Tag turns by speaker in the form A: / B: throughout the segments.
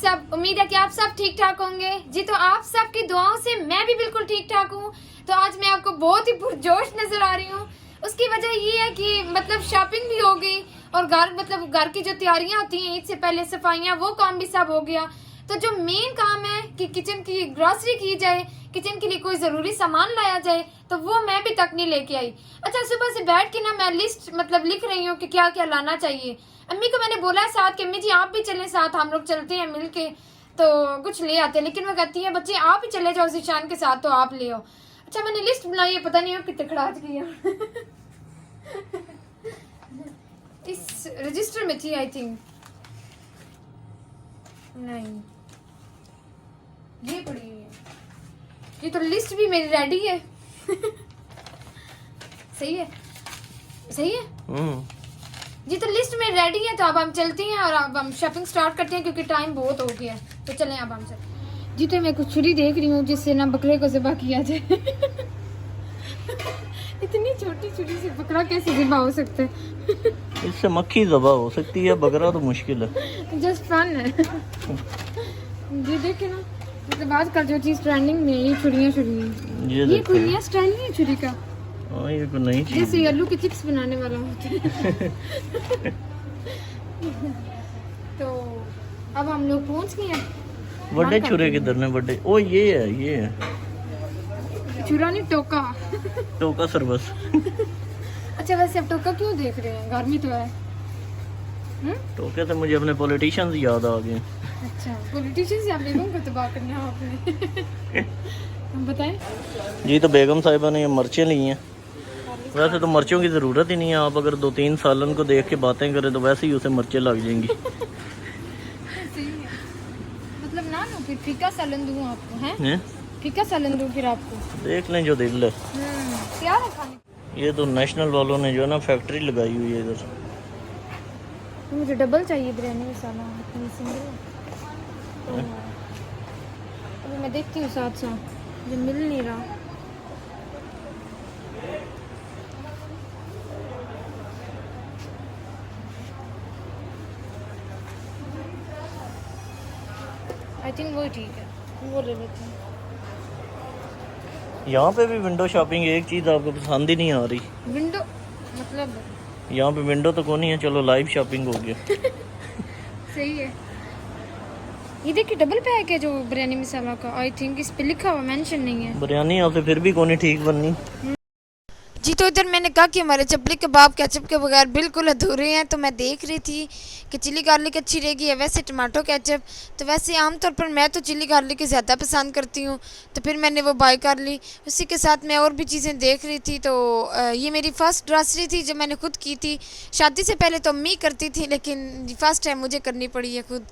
A: सब, उम्मीद है कि आप सब ठीक ठाक होंगे जी। तो आप सब की दुआओं से मैं भी बिल्कुल ठीक ठाक हूँ। तो आज मैं आपको बहुत ही पुरजोश नजर आ रही हूँ। उसकी वजह ये है कि मतलब शॉपिंग भी हो गई और घर की जो तैयारियां होती हैं ईद से पहले, सफाइयाँ, वो काम भी सब हो गया। तो जो मेन काम है कि किचन की ग्रॉसरी की जाए, किचन के लिए कोई ज़रूरी सामान लाया जाए, तो वो मैं भी तक नहीं लेके आई। अच्छा, सुबह से बैठ के ना मैं लिस्ट लिख रही हूँ कि क्या क्या लाना चाहिए। अम्मी को मैंने बोला है साथ कि अम्मी जी आप भी चलें साथ, हम लोग चलते हैं मिल के तो कुछ ले आते हैं। लेकिन वो कहती है बच्चे आप ही चले जाओ ज़ीशान के साथ, तो आप ले आओ। अच्छा, मैंने लिस्ट बनाई है, पता नहीं हो कितने खड़ाज किया इस रजिस्टर में थी आई थिंक, नहीं ये पड़ी हुई है। ये तो लिस्ट भी मेरी रेडी है सही है, सही है जी। तो लिस्ट में रेडी है, तो अब हम चलते हैं और अब हम शॉपिंग स्टार्ट करते हैं क्योंकि टाइम बहुत हो गया है। तो चलें अब हम चलते जी। तो मैं कुछ छुरी देख रही हूँ जिससे ना बकरे को ज़िबा किया जाए इतनी छोटी छुरी से बकरा कैसे ज़िबा हो सकता है
B: इससे मक्खी ज़िबा हो सकती है, बकरा तो मुश्किल है।
A: जस्ट फन है जी। देखे ना, मतलब आजकल जो चीज़ ट्रेंडिंग में ये छुरियाँ ये कोई नया स्टाइल नहीं है छुरी का।
B: ये कोई नई चीज़,
A: जैसे आलू के चिप्स बनाने वाला होता है तो अब हम लोग पहुंच गए हैं।
B: बड़े छुरे किधर ने बड़े? ओ ये है
A: छुरा नहीं, टोका
B: टोका सर्वस
A: अच्छा, वैसे अब टोका क्यों देख रहे हैं, गर्मी तो है।
B: टोके से मुझे अपने पॉलिटिशियंस याद आ गए।
A: अच्छा, पॉलिटिशियन से आप बेगम को तबाह करना है आपने हम बताएं
B: जी। तो बेगम साहिबा ने ये मिर्चें ली हैं। वैसे तो मिर्चों की ज़रूरत ही नहीं है, आप अगर 2-3 सालन को देख के बातें करें तो वैसे ही उसे मिर्चें लग जाएंगी
A: सही है, मतलब ना फिर फीका सालन दूँ आपको, हैं फीका सालन दूँ फिर आपको,
B: देख लें जो दिल है।
A: क्या है खाने?
B: ये तो नेशनल वालों ने जो है ना फैक्ट्री लगाई हुई है इधर।
A: मुझे डबल चाहिए बिरयानी मसाला, सिंगल तो अभी मैं देखती हूँ साथ साथ, जो मिल नहीं रहा। आई थिंक वो ठीक है, वो ले लेते हैं।
B: यहाँ पे भी विंडो शॉपिंग, एक चीज़ आपको पसंद ही नहीं आ रही।
A: विंडो मतलब
B: यहाँ पे विंडो तो कौन नहीं है, चलो लाइव शॉपिंग हो गया
A: सही है। ये देखिए डबल पैक है जो बिरयानी मसाला का, आई थिंक इस पे लिखा हुआ मेंशन नहीं है।
B: बिरयानी यहाँ से फिर भी कौन ठीक बननी
A: जी। तो इधर मैंने कहा कि हमारे चपली कबाब केचप के बगैर बिल्कुल अधूरे हैं। तो मैं देख रही थी कि चिली गार्लिक अच्छी रहेगी या वैसे टमाटो केचप। तो वैसे आमतौर पर मैं तो चिली गार्लिक की ज़्यादा पसंद करती हूँ, तो फिर मैंने वो बाय कर ली। उसी के साथ मैं और भी चीज़ें देख रही थी। तो ये मेरी फ़र्स्ट ग्रॉसरी थी जो मैंने खुद की थी। शादी से पहले तो अम्मी करती थी, लेकिन फ़र्स्ट टाइम मुझे करनी पड़ी है खुद।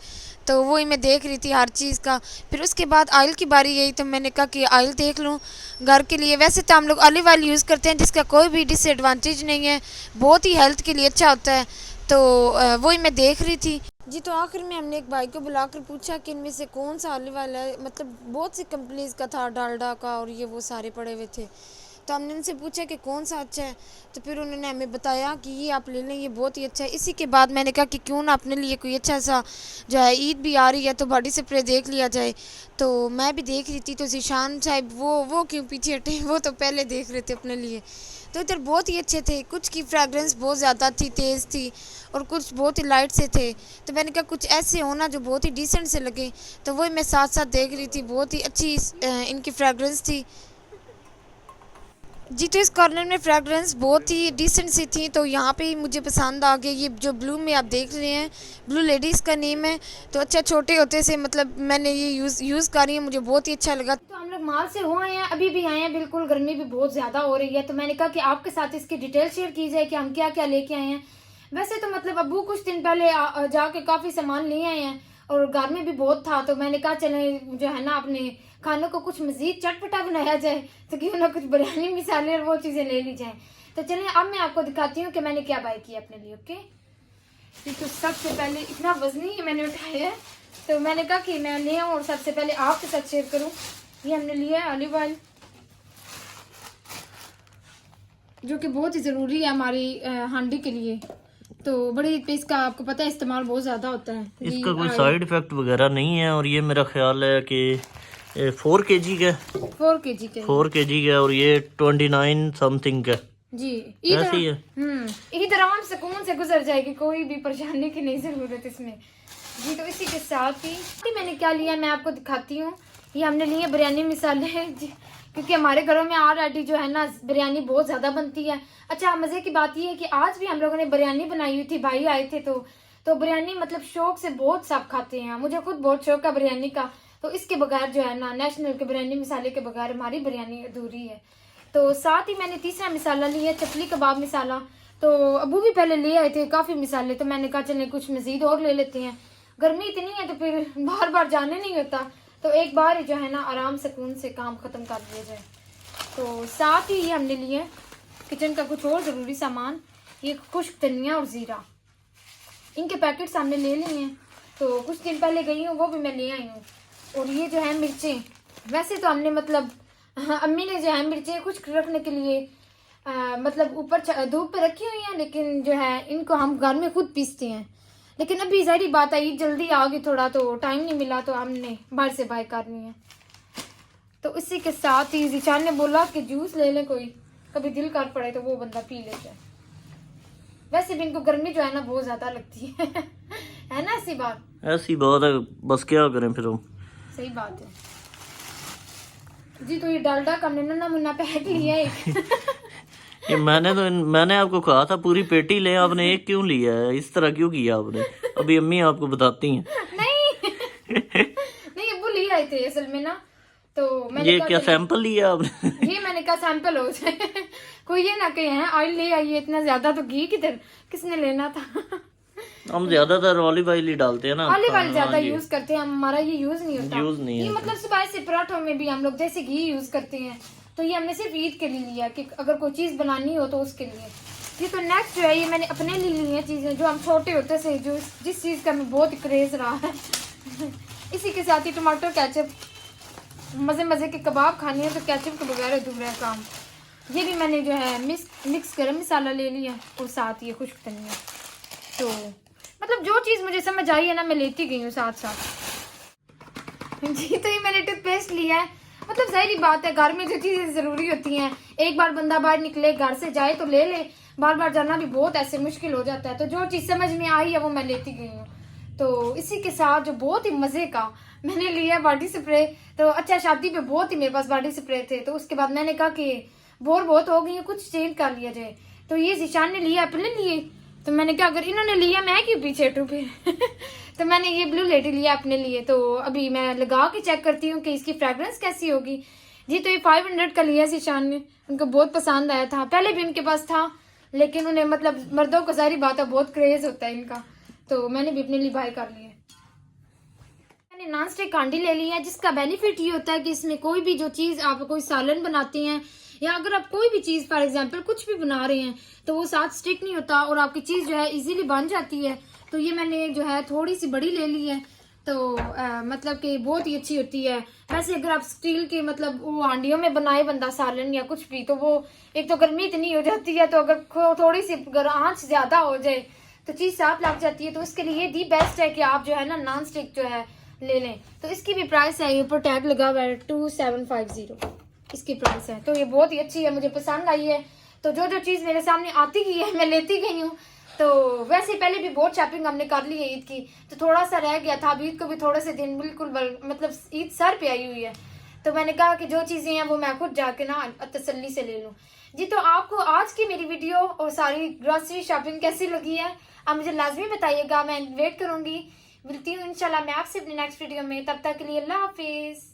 A: तो वही मैं देख रही थी हर चीज़ का। फिर उसके बाद ऑयल की बारी आई, तो मैंने कहा कि ऑयल देख लूँ घर के लिए। वैसे तो हम लोग ऑलिव ऑयल यूज़ करते हैं जिसका कोई भी डिसएडवांटेज नहीं है, बहुत ही हेल्थ के लिए अच्छा होता है। तो वही मैं देख रही थी जी। तो आखिर में हमने एक भाई को बुलाकर पूछा कि इनमें से कौन सा ऑलिव ऑयल है, मतलब बहुत सी कंपनीज़ का था, डालडा का और ये वो सारे पड़े हुए थे। तो हमने उनसे पूछा कि कौन सा अच्छा है, तो फिर उन्होंने हमें बताया कि ये आप ले लें, ये बहुत ही अच्छा है। इसी के बाद मैंने कहा कि क्यों ना अपने लिए कोई अच्छा सा, जो है ईद भी आ रही है तो बॉडी स्प्रे देख लिया जाए। तो मैं भी देख रही थी, तो ज़ीशान साहब वो क्यों पीछे हटे, वो तो पहले देख रहे थे अपने लिए। तो इधर बहुत ही अच्छे थे, कुछ की फ्रेगरेंस बहुत ज़्यादा थी, तेज़ थी, और कुछ बहुत ही लाइट से थे। तो मैंने कहा कुछ ऐसे होना जो बहुत ही डिसेंट से लगे, तो वही मैं साथ साथ देख रही थी। बहुत ही अच्छी इनकी फ्रेगरेंस थी जी। तो इस कॉर्नर में फ्रेगरेंस बहुत ही डिसेंट सी थी, तो यहाँ पे ही मुझे पसंद आ गया। ये जो ब्लू में आप देख रहे हैं, ब्लू लेडीज़ का नेम है। तो अच्छा, छोटे होते से मतलब मैंने ये यूज़ कर रही है, मुझे बहुत ही अच्छा लगा। तो हम लोग माल से हो आए हैं, अभी भी आए हैं, बिल्कुल गर्मी भी बहुत ज़्यादा हो रही है। तो मैंने कहा कि आपके साथ इसकी डिटेल शेयर की जाए कि हम क्या क्या लेके आए हैं। वैसे तो मतलब अबू कुछ दिन पहले जाके काफ़ी सामान ले आए हैं और घर में भी बहुत था। तो मैंने कहा चले जो है ना अपने खानों को कुछ मज़ीद चटपटा बनाया जाए, तो क्यों ना कुछ बिरयानी मिसाले और वो चीज़ें ले ली जाएं। तो चलिए अब मैं आपको दिखाती हूँ कि मैंने क्या बाय किया अपने लिए। ओके, तो सबसे पहले इतना वजनी ही मैंने उठाया है, तो मैंने कहा कि मैं ले आऊँ और सबसे पहले आपके साथ शेयर करूँ। ये हमने लिया है ऑलिव ऑयल, जो कि बहुत ही ज़रूरी है हमारी हांडी के लिए। तो बड़ी ईद पे इसका आपको पता है इस्तेमाल बहुत ज़्यादा होता है।
B: इसका कोई साइड इफेक्ट वगैरह नहीं है, और ये मेरा ख्याल है कि 4 kg का
A: 4 kg का
B: 4 kg का, और ये 29 समथिंग का
A: जी।
B: ऐसे ही है।
A: ईद आराम सुकून से गुजर जाएगी, कोई भी परेशानी की नहीं ज़रूरत इसमें जी। तो इसी के साथ ही मैंने क्या लिया मैं आपको दिखाती हूँ। ये हमने लिए बिरयानी मसाले जी, क्योंकि हमारे घरों में ऑलरेडी जो है ना बिरयानी बहुत ज़्यादा बनती है। अच्छा मज़े की बात ये है कि आज भी हम लोगों ने बिरयानी बनाई हुई थी, भाई आए थे तो बिरयानी मतलब शौक से बहुत सब खाते हैं। मुझे खुद बहुत शौक है बिरयानी का, तो इसके बगैर जो है ना नेशनल के बिरयानी मसाले के बगैर हमारी बिरयानी अधूरी है। तो साथ ही मैंने तीसरा मसाला लिया चपली कबाब मसाला। तो अबू भी पहले ले आए थे काफ़ी मसाले, तो मैंने कहा चले कुछ मज़ीद और ले लेते हैं, गर्मी इतनी है तो फिर बार बार जाने नहीं होता, तो एक बार ही जो है ना आराम सुकून से काम ख़त्म कर दिया जाए। तो साथ ही ये हमने लिए किचन का कुछ और ज़रूरी सामान, ये खुश्क धनिया और ज़ीरा, इनके पैकेट्स हमने ले लिए हैं। तो कुछ दिन पहले गई हूँ वो भी मैं ले आई हूँ। और ये जो है मिर्चें, वैसे तो हमने मतलब अम्मी ने जो है मिर्चें खुश्क रखने के लिए मतलब ऊपर धूप पे रखी हुई हैं, लेकिन जो है इनको हम घर में खुद पीसते हैं। लेकिन अभी सारी बात आई जल्दी आ गई थोड़ा, तो टाइम नहीं मिला, तो हमने बाहर से बाय करनी है। तो इसी के साथ ही जिशान ने बोला कि जूस ले लें कोई, कभी दिल कर पड़े तो वो बंदा पी लेता है। वैसे भी इनको गर्मी जो है ना बहुत ज्यादा लगती है ना, ऐसी बात
B: है, बस क्या करें फिर हम।
A: सही बात है जी। तो ये डालडा का नन्ना मुन्ना पैक लिया है
B: ये मैंने आपको कहा था पूरी पेटी ले, आपने एक क्यों लिया है, इस तरह क्यों किया आपने? अभी अम्मी आपको बताती हैं।
A: नहीं नहीं अबू ले आए थे असल में ना, तो मैंने
B: ये क्या सैंपल लिया आपने?
A: ये मैंने कहा सैंपल हो जाए कोई ये ना कहे हैं ऑयल ले आइए इतना ज्यादा, तो घी किधर किसने लेना था
B: हम ज्यादातर ऑलिव ऑयल ही डालते हैं ना,
A: ऑलिव ऑयल ज्यादा यूज करते हैं, हमारा ये यूज नहीं होता।
B: यूज नहीं
A: ये
B: है
A: मतलब सुबह से पराठों में भी हम लोग जैसे घी यूज करते हैं, तो ये हमने सिर्फ ईद के लिए लिया कि अगर कोई चीज बनानी हो तो उसके लिए। ये तो नेक्स्ट जो है ये मैंने अपने लिए ली है चीजें जो हम छोटे होते से जो जिस चीज का हमें बहुत क्रेज रहा है इसी के साथ ही टमाटो केचप, मजे मजे के कबाब खाने हैं तो केचप के बगैर अधूरा है काम। ये भी मैंने जो है मिक्स गरम मसाला ले लिया और साथ ये खुश्क धनिया। तो मतलब जो चीज़ मुझे समझ आई है ना मैं लेती गई हूँ साथ साथ जी। तो ये मैंने टूथपेस्ट लिया है, मतलब सही बात है घर में जो चीज़ें ज़रूरी होती हैं, एक बार बंदा बाहर निकले घर से जाए तो ले ले, बार बार जाना भी बहुत ऐसे मुश्किल हो जाता है। तो जो चीज़ समझ में आई है वो मैं लेती गई हूँ। तो इसी के साथ जो बहुत ही मज़े का मैंने लिया बॉडी स्प्रे। तो अच्छा शादी पे बहुत ही मेरे पास बॉडी स्प्रे थे, तो उसके बाद मैंने कहा कि बोर बहुत हो गई है कुछ चेंज कर लिया जाए। तो ये जिशान ने लिया अपने लिए, तो मैंने कहा अगर इन्होंने लिया मैं क्यों पीछे हटूं फिर तो मैंने ये ब्लू लेडी लिया अपने लिए। तो अभी मैं लगा के चेक करती हूँ कि इसकी फ्रेग्रेंस कैसी होगी जी। तो ये 500 का लिया जिशान ने, उनको बहुत पसंद आया था, पहले भी उनके पास था, लेकिन उन्हें मतलब मर्दों को सारी बात है बहुत क्रेज होता है इनका, तो मैंने भी अपने लिए बाय कर लिया। मैंने नॉन स्टिक हांडी ले ली है, जिसका बेनिफिट ये होता है कि इसमें कोई भी जो चीज़ आप कोई सालन बनाते हैं या अगर आप कोई भी चीज़ फॉर एग्जांपल कुछ भी बना रहे हैं तो वो साथ स्टिक नहीं होता और आपकी चीज़ जो है इजीली बन जाती है। तो ये मैंने जो है थोड़ी सी बड़ी ले ली है, तो मतलब कि बहुत ही अच्छी होती है। वैसे अगर आप स्टील के मतलब वो हांडियों में बनाए बंदा सालन या कुछ भी, तो वो एक तो गर्मी इतनी हो जाती है, तो अगर थोड़ी सी अगर आँच ज़्यादा हो जाए तो चीज़ साफ लग जाती है। तो इसके लिए दी बेस्ट है कि आप जो है ना नॉन स्टिक जो है ले लें। तो इसकी भी प्राइस है, ऊपर टैग लगा हुआ है 2750 इसकी प्राइस है। तो ये बहुत ही अच्छी है, मुझे पसंद आई है। तो जो जो चीज़ मेरे सामने आती गई है मैं लेती गई हूँ। तो वैसे पहले भी बहुत शॉपिंग हमने कर ली है ईद की, तो थोड़ा सा रह गया था। अब ईद को भी थोड़े से दिन बिल्कुल मतलब ईद सर पे आई हुई है, तो मैंने कहा कि जो चीज़ें हैं वो मैं खुद जाके ना तसल्ली से ले लूँ जी। तो आपको आज की मेरी वीडियो और सारी ग्रॉसरी शॉपिंग कैसी लगी है आप मुझे लाजमी बताइएगा, मैं वेट करूँगी। मिलती हूँ इंशाल्लाह मैं आपसे अपनी नेक्स्ट वीडियो में, तब तक के लिए अल्लाह हाफिज़।